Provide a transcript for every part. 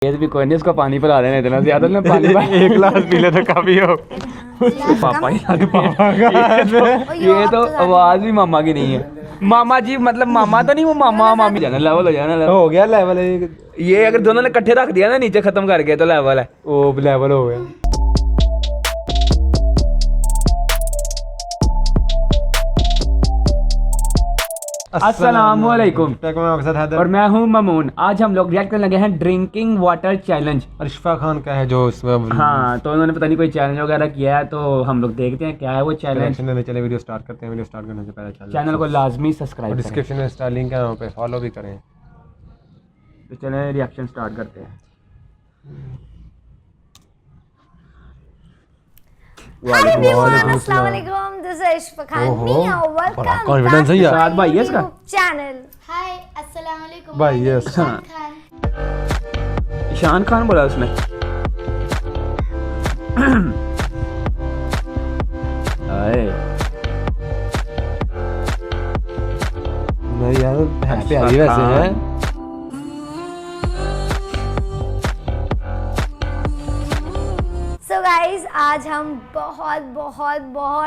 ये भी कोई नहीं, उसको पानी पिला देना, इतना ज्यादा ना पानी एक गिलास पी ले तो काफी हो। पापा ही ये तो आवाज भी मामा की नहीं है। मामा जी मतलब मामा तो नहीं, वो मामा मामी जाना लेवल हो जाना, हो गया लेवल। ये अगर दोनों ने इकट्ठे रख दिया ना नीचे खत्म करके तो लेवल है, वो लेवल हो गया। अस्सलामुअलैकुम और और मैं हूँ ममून। आज हम लोग रिएक्ट करने लगे हैं drinking water challenge. Arishfa Khan का है जो इसमें। हाँ, तो उन्होंने पता नहीं कोई चैलेंज वगैरह किया है, तो हम लोग देखते हैं क्या है वो चैलेंज। चले वीडियो स्टार्ट करते हैं। वीडियो स्टार्ट करने से पहले चैनल को लाजमी सब्सक्राइब करें। डिस्क्रिप्शन में इंस्टा लिंक है, वहाँ पे फॉलो भी करें। तो चलें रिएक्शन स्टार्ट करते हैं। अस्सलाम वालेकुम, दिस इज इशफा खान मियां, वेलकम कॉन्फिडेंस है यार। साद भाई है इसका चैनल। हाय अस्सलाम वालेकुम भाई यस। ईशान खान बोला उसने। आए नहीं यार, प्यारी वैसे है। सो गाइज, आज हम बहुत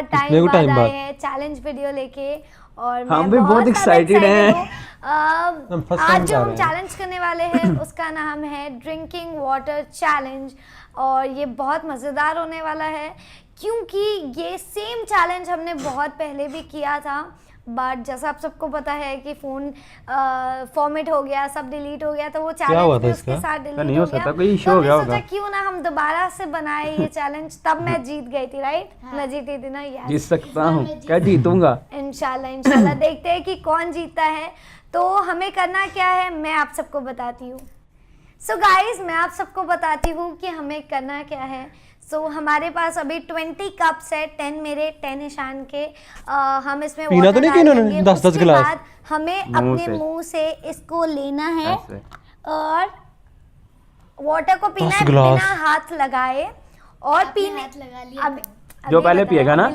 टाइम बाद आए हैं चैलेंज वीडियो लेके, और हम भी बहुत एक्साइटेड हैं। आज जो हम चैलेंज करने वाले हैं उसका नाम है ड्रिंकिंग वाटर चैलेंज, और ये बहुत मज़ेदार होने वाला है क्योंकि ये सेम चैलेंज हमने बहुत पहले भी किया था, बट जैसा आप सबको पता है कि फ़ोन फॉर्मेट हो गया, सब डिलीट हो गया, तो वो चैलेंज भी उसके साथ डिलीट नहीं हो सकता, गया। कोई इशू तो हो गया हमने सोचा होगा। क्यों ना हम दोबारा से बनाए ये चैलेंज। तब मैं जीत गई थी, राइट? मैं जीती थी ना, जीत यस। सकता हूँ, क्या जीतूंगा इंशाल्लाह देखते हैं कि कौन जीतता है। तो हमें करना क्या है, मैं आप सबको बताती हूँ। सो गाइस, मैं आप सबको बताती हूँ कि हमें करना क्या है। सो हमारे पास अभी 20 कप्स है, 10 मेरे 10 ईशान के। हम इसमें पीना तो नहीं कि इन्होंने 10-10 गिलास। बाद हमें अपने मुंह से इसको लेना है और वाटर को पीना है बिना हाथ लगाए, और पीने अब जो पहले पिएगा ना,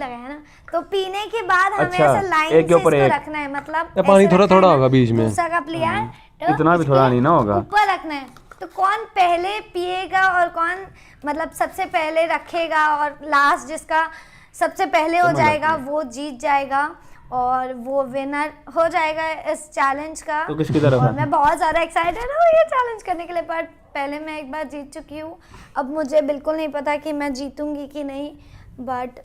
तो पीने के बाद हमें अच्छा, ऐसे लाइन एक से के ऊपर इसको एक रखना है, मतलब पानी ऐसे थोड़ा रखना थोड़ा है ना, होगा बीच में। दूसरा कप लिया है तो इतना भी थोड़ा नहीं ना होगा, ऊपर रखना है। तो कौन पहले पिएगा और कौन मतलब सबसे पहले रखेगा, और लास्ट जिसका सबसे पहले हो जाएगा वो जीत जाएगा, और वो विनर हो जाएगा इस चैलेंज का। तो किसकी तरफ है? और मैं बहुत ज़्यादा एक्साइटेड हूँ ये चैलेंज करने के लिए, बट पहले मैं एक बार जीत चुकी हूँ। अब मुझे बिल्कुल नहीं पता कि मैं जीतूंगी कि नहीं, बट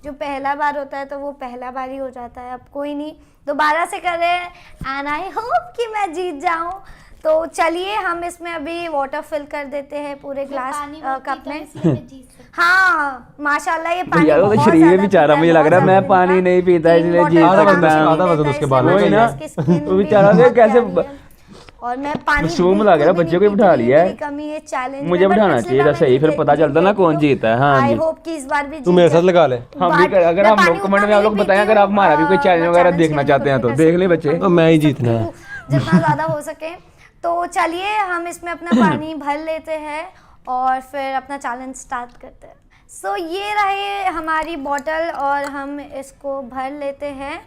जो पहला बार होता है तो वो पहला बार ही हो जाता है। अब कोई नहीं, दोबारा से कर रहे हैं एंड आई होप कि मैं जीत जाऊं। तो चलिए हम इसमें अभी वाटर फिल कर देते हैं पूरे ग्लास कप में। हाँ माशाल्लाह, ये पानी यार वो तो बहुत शरीर ज़्यादा बेचारा, मुझे लग रहा है मैं पानी नहीं पीता इसलिए जीत सकता हूं। आधा वजन उसके बालों का ही ना, वो बेचारा देख कैसे और मैं पानी सूम लग रहा है, बच्चे को बिठा लिया है। कमी ये चैलेंज मुझे बिठाना चाहिए था सही, फिर पता चलता ना कौन जीता है। हाँ आई जी, होप कि इस बार भी तू मेरे साथ लगा ले। हम भी अगर हम लोग कमेंट में आप लोग बताएं, अगर आप हमारा भी कोई चैलेंज वगैरह देखना चाहते हैं तो देख ले बच्चे। तो मैं ही जीतना है जितना ज़्यादा हो सके। तो चलिए हम इसमें अपना पानी भर लेते हैं और फिर अपना चैलेंज स्टार्ट करते हैं। सो ये रहे हमारी बोतल और हम इसको भर लेते हैं।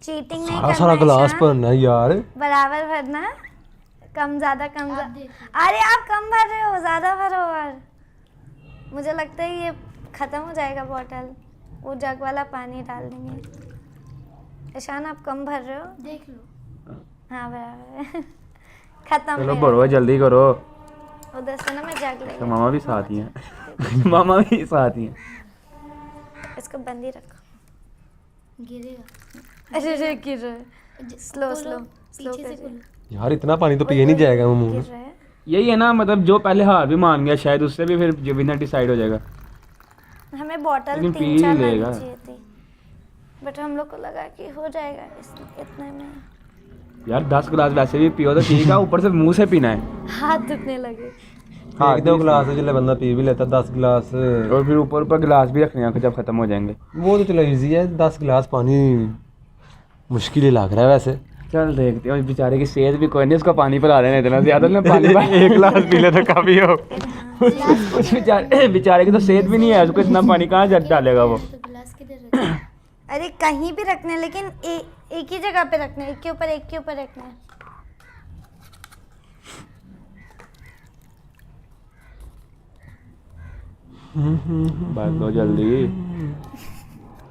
चीटिंग नहीं करना, सारा गिलास भरना है यार, बराबर भरना, कम ज़्यादा कम अरे आप कम भर रहे हो, ज़्यादा भरो। और मुझे लगता है ये ख़त्म हो जाएगा बोतल, वो जग वाला पानी डाल देंगे। ईशान आप कम भर रहे हो, देख लो। हाँ बराबर खत्म। चलो भरो जल्दी करो। उधर से ना मैं जग ले। तो मामा भी साथ ही हैं मामा भी साथ ही हैं। इसको बंद ही रखो, गिरेगा। अरे गिर रहा है, स्लो यार। इतना पानी तो पिए नहीं जाएगा मुंह में। यही है ना, मतलब जो पहले हार भी मान गया शायद उससे भी फिर जो विनर डिसाइड हो जाएगा। हमें बोतल लेकिन 3-4 पी लेगा। चाहिए थी, बट हम लोग को लगा कि हो जाएगा इतने में। यार 10 गिलास वैसे भी पियो तो ठीक है, ऊपर से मुंह से पीना है। हाथ दुखने लगे। हाँ 2 गिलास है, जिले बंदा पी भी लेता 10 गिलास, और फिर ऊपर गिलास भी रखने हैं जब खत्म हो जाएंगे। वो तो चलो इजी है। 10 गिलास पानी मुश्किल ही लग रहा है वैसे। चल देखते हैं, बेचारे की सेहत भी कोई नहीं, उसको पानी पिला देना, इतना ज्यादा ना पानी एक गिलास पी ले तो काफी हो। उस बेचारे की तो सेहत भी नहीं है, उसको इतना पानी कहाँ डालेगा वो। अरे कहीं भी रखना है, लेकिन एक ही जगह पे रखना है, एक के ऊपर एक रखना है। भर दो जल्दी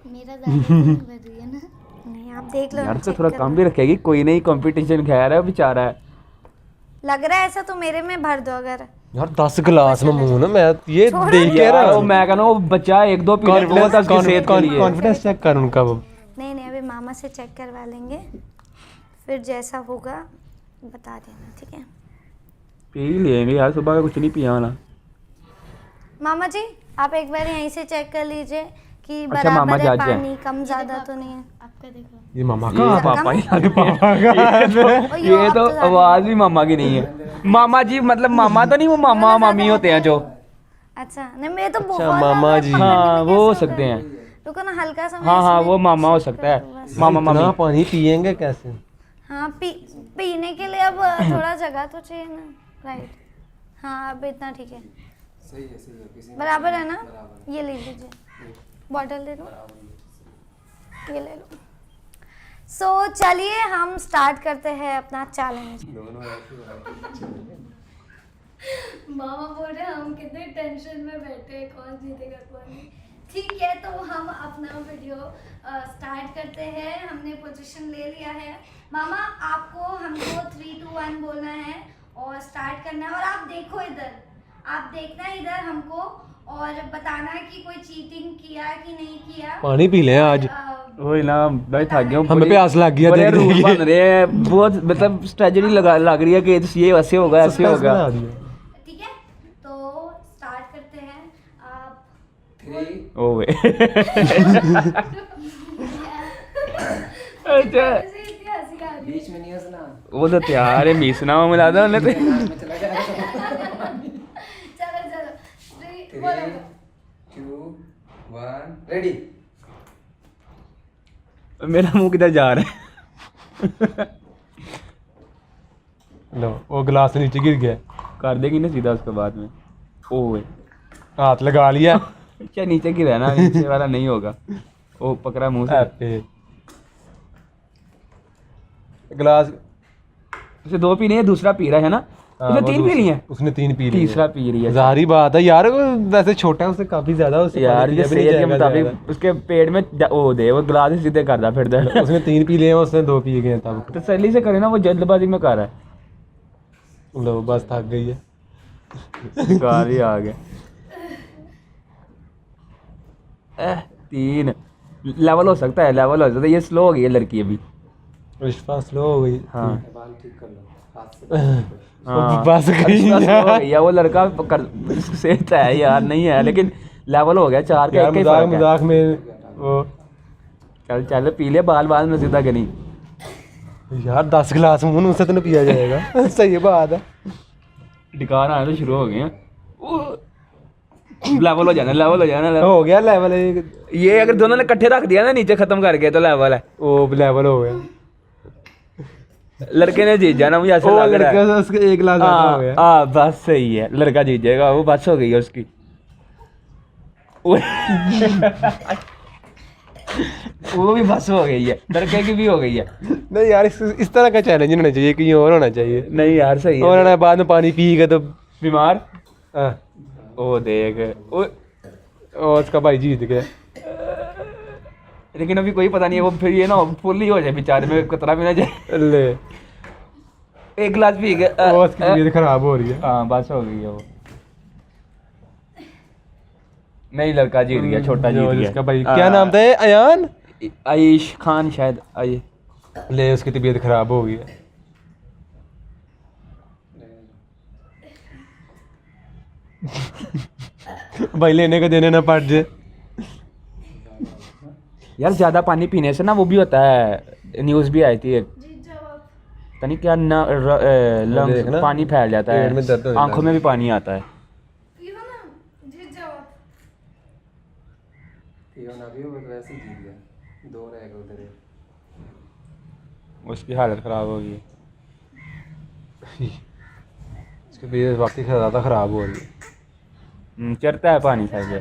मेरा ज़्यादा तो नहीं भर रही है ना। नहीं आप देख लो यार ना, तो check थोड़ा करो। कम भी रखेगी, कोई नहीं कंपटीशन खा रहा है बेचारा है। लग रहा है ऐसा तो मेरे में भर दो अगर। यार 10 गिलास में मुंह ना मैं ये छोड़ो देख के यार रहा वो मैं कहना वो बच्चा एक दो पी ले वो तो उसकी सेहत के लिए है। कॉन्फिडेंस चेक कर उनका वो। नहीं नहीं अभी मामा से चेक करवा लेंगे, फिर जैसा होगा बता देना, ठीक है। पी लेंगे यार, सुबह का कुछ नहीं पिया ना। मामा जी आप एक बार यहीं से चेक कर लीजिए कि अच्छा, मामा बराबर है जांच है। पानी, कम ज़्यादा तो नहीं है। आपका देखो। ये मामा ये का पापा ही पापा का और ये अब तो ज़्यादा आवाज भी मामा की नहीं है। मामा जी मतलब मामा तो नहीं, वो मामा मामी होते हैं जो। अच्छा नहीं मैं तो बहुत मामा ज़्यादा जी। पकड़ने में हाँ वो हो कैसे सकते होगा? हैं। रुको ना हल्का सा मैं हाँ हाँ इसमें वो मामा हो check सकता है, कर दूँ बस। मामा इतना मामी। पानी पियेंगे कैसे? हाँ पीने के लिए अब थोड़ा जगह तो चाहिए ना, राइट। हाँ अब इतना ठीक है, बराबर है ना। ये ले लीजिए, बॉटल ले लो, ये ले लो। सो चलिए हम स्टार्ट करते हैं अपना चैलेंज। मामा बोल रहे हम कितने टेंशन में बैठे हैं, कौन जीतेगा कौन नहीं। ठीक है तो हम अपना वीडियो स्टार्ट करते हैं। हमने पोजीशन ले लिया है। मामा आपको हमको 3 2 1 बोलना है और स्टार्ट करना है। और आप देखो इधर, आप देखना इधर हमको और बताना कि कोई चीटिंग किया कि नहीं किया। पानी पी लें आज। वही ना भाई, थक गया हूँ। हमें प्यास लग गया बड़े देख रूल देख बन रहे हैं बहुत, मतलब स्ट्रेटजी लग रही है कि ये ऐसे होगा ऐसे Suspense होगा। बना दिया। ठीक है तो स्टार्ट करते हैं। आप 3 ओए अच्छा इतनी हंसी आ रही है। बीच में नहीं हंसना, वो तो तैयार है मीसना में मिला दो उन्हें तो। नाक में चला जाएगा। चलो चलो 3 3 बोलो। 2 1 रेडी। मेरा मुंह किधर जा रहा है। लो वो गिलास नीचे गिर गया, कर देगी ना सीधा उसके बाद में। ओए हाथ लगा लिया। क्या नीचे गिरा है ना, नीचे वाला नहीं होगा। ओ पकड़ा मुंह से। हैप्पी गिलास उसे 2 पीने हैं, दूसरा पी रहा है ना। उसने 3 पी लिए हैं, उसने 3 पी लिए। तीसरा पी रही है। जाहिर बात है यार, वो वैसे छोटा है उससे काफी ज्यादा, उससे यार पानी ये पिया भी नहीं सेहत के जाएगा मुताबिक ज्यादा। उसके पेट में ओ दे, वो गिलास ही सीधे करता फिर दे। उसने 3 पी लिए हैं, उसने 2 पी गए तब। तसल्ली से करे ना, वो जल्दबाजी में कर रहा है। लो बस थक गई है। कार ही आ गया। 3 लेवल हो सकता है, लेवल हो सकता है। ये स्लो हो गई है लड़की अभी। विश्वास स्लो हो गई। हाँ बाल ठीक कर लो हाथ से। हाँ बस गई विश्वास slow हो यार। गई है। वो लड़का सेहत है यार, नहीं है लेकिन लेवल हो गया 4 का। यार एक का ही मजाक फर्क है। मजाक में वो चल चल पी ले, बाल बाल में सीधा करी। यार 10 गिलास मुंह से तो नहीं पिया जाएगा। सही बात है। डिकार आने तो शुरू हो गए हैं। लेवल हो जाना, लेवल हो जाना level। हो गया लेवल। ये अगर दोनों ने इकट्ठे रख दिया ना नीचे खत्म कर गए तो लेवल है। वो लेवल हो गया। लड़के ने जीत जाना, मुझे ऐसा वो लग रहा लड़का है। से उसके 1 गिलास ज्यादा हो गया। हाँ बस सही है, लड़का जीत जाएगा। वो बस हो गई है उसकी। वो भी बस हो गई है, लड़के की भी हो गई है। नहीं यार, इस तरह का चैलेंज होना चाहिए, कहीं और होना चाहिए। नहीं यार सही और है। ना बाद में पानी पी गए तो बीमार हाँ, ओ देख ओ, और उसका भाई जीत गया। लेकिन अभी कोई पता नहीं है, वो फिर ये ना फुल ही हो जाए बेचारे में, कतरा भी ना जाए। ले 1 गिलास पी गए। वो उसकी तबीयत खराब हो रही है। हाँ बस हो गई है वो। नहीं लड़का जीत गया, छोटा जीत जो गया। जिसका भाई क्या नाम था ये? अयान। आयुष खान शायद। आइए ले उसकी तबीयत खराब हो गई है। भाई लेने का देने ना पड़ जाए। यार ज्यादा पानी पीने से ना वो भी होता है, न्यूज़ भी आई थी एक, पता नहीं क्या ना लंग्स देखना, पानी फैल जाता पेट में दर्द है, होने आंखों में भी पानी आता है। पियो ना पियो, वो तो वैसे ही जीत गया। 2 रह गए उधर। उसकी हालत खराब हो गई। उसकी तबीयत वाकई ज़्यादा खराब हो रही है। चढ़ता है पानी सब पे।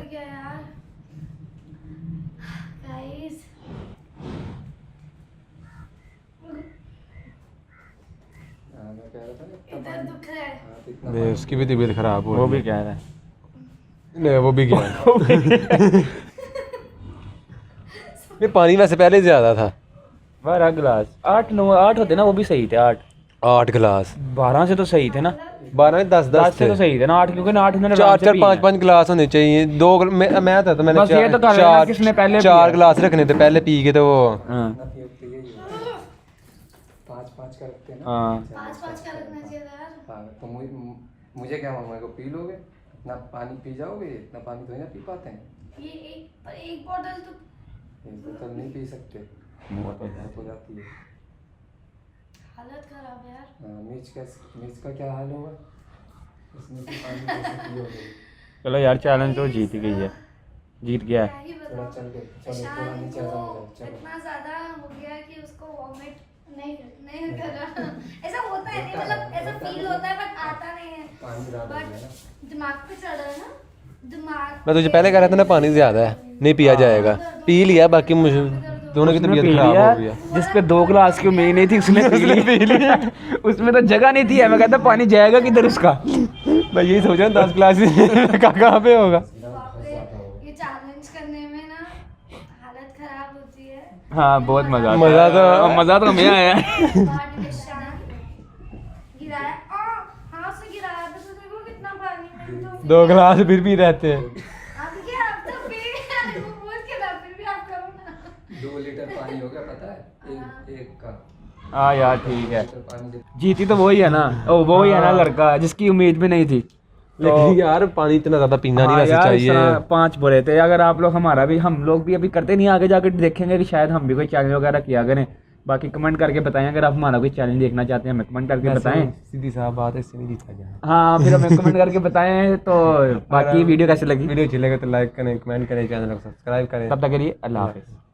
हाँ, मैं कह रहा था ना, इतना इधर पानी। दुख है। हाँ, तो इतना ले उसकी भी तबीयत खराब हो वो रही भी है। कह रहा है। नहीं वो भी गया। ये पानी वैसे पहले ज़्यादा था। 12 गिलास 8 होते ना, वो भी सही थे। 8 गिलास 12 से तो सही थे ना, 12 10 10 10 से थे। तो सही थे ना। 8 क्योंकि ना 8 उन्होंने 4 आराम से 4 पी 5 हैं। 5 गिलास होने चाहिए। मैं था तो मैंने बस ये तो कर लेना किसने पहले 4 पिया। गिलास रखने थे पहले पी के तो वो हाँ ना पियो तो यही है। 5-5 का रखते हैं ना। हाँ 5-5 का रखना चाहिए था यार। हाँ, तो मुझे क्या मालूम को पी लोगे ना, पानी पी जाओगे, इतना पानी तो ना पी पाते हैं। ये एक बॉटल तो एक बोतल नहीं पी सकते, बहुत हो जाती है। हालत खराब है यार। हाँ, मिर्च का क्या हाल होगा, उसमें भी पानी कैसे पियोगे। चलो यार, चैलेंज तो जीत ही गई है, जीत गया है। क्या ही थोड़ा बताऊं। चल के चलो, थोड़ा ईशान नीचे आ जाओ, को चलो। इतना ज्यादा हो गया कि उसको वॉमिट नहीं कर रहा। ऐसा होता है नहीं, मतलब ऐसा फील होता है बट आता नहीं है। पानी डाल बट दिया ना। दिमाग पे चढ़ रहा है ना, दिमाग मैं तुझे पहले कह रहा था ना पानी ज़्यादा है नहीं पिया जाएगा। पी लिया, बाकी मुझे दोनों की उसने तबीयत पी खराब लिया, हो गई है। जिस पे 2 गिलास की उम्मीद नहीं थी उसने पी लिया। उसमें तो जगह नहीं थी। मैं कहता पानी जाएगा किधर उसका। मैं यही सोच रहा हूँ 10 गिलास कहाँ पे होगा। बाप रे, ये चैलेंज करने में ना हालत खराब होती है। हाँ बहुत मजा मजा तो हमें आया। बट ईशान गिराया, हाथ से गिराया था तो देखो कितना पानी में तो 2 गिलास फिर भी रहते हैं। अब क्या, अब तो पी गया, वो बोल के ना फिर भी आप करो ना। 2 लीटर पानी हो गया, पता है, एक का हाँ यार ठीक है, लीटर पानी जितना। जीती तो वही है ना, ओ वही है ना लड़का जिसकी उम्मीद भी नहीं थी। लेकिन यार पानी इतना ज़्यादा पीना नहीं हाँ वैसे यार, इस चाहिए। तरह 5 बोले थे। अगर आप लोग हम लोग भी अभी करते नहीं, आगे जाकर देखेंगे कि शायद हम भी कोई चैलेंज वगैरह किया करें। बाकी कमेंट करके बताएं, अगर आप हमारा कोई चैलेंज देखना चाहते हैं हमें कमेंट करके बताएं। सीधी साफ बात है, इससे नहीं जीता गया। हाँ फिर हमें कमेंट करके बताएं। तो बाकी वीडियो कैसी लगी, वीडियो अच्छी लगे तो लाइक करें, कमेंट करें, चैनल को सब्सक्राइब करें। तब तक के लिए अल्लाह हाफिज़।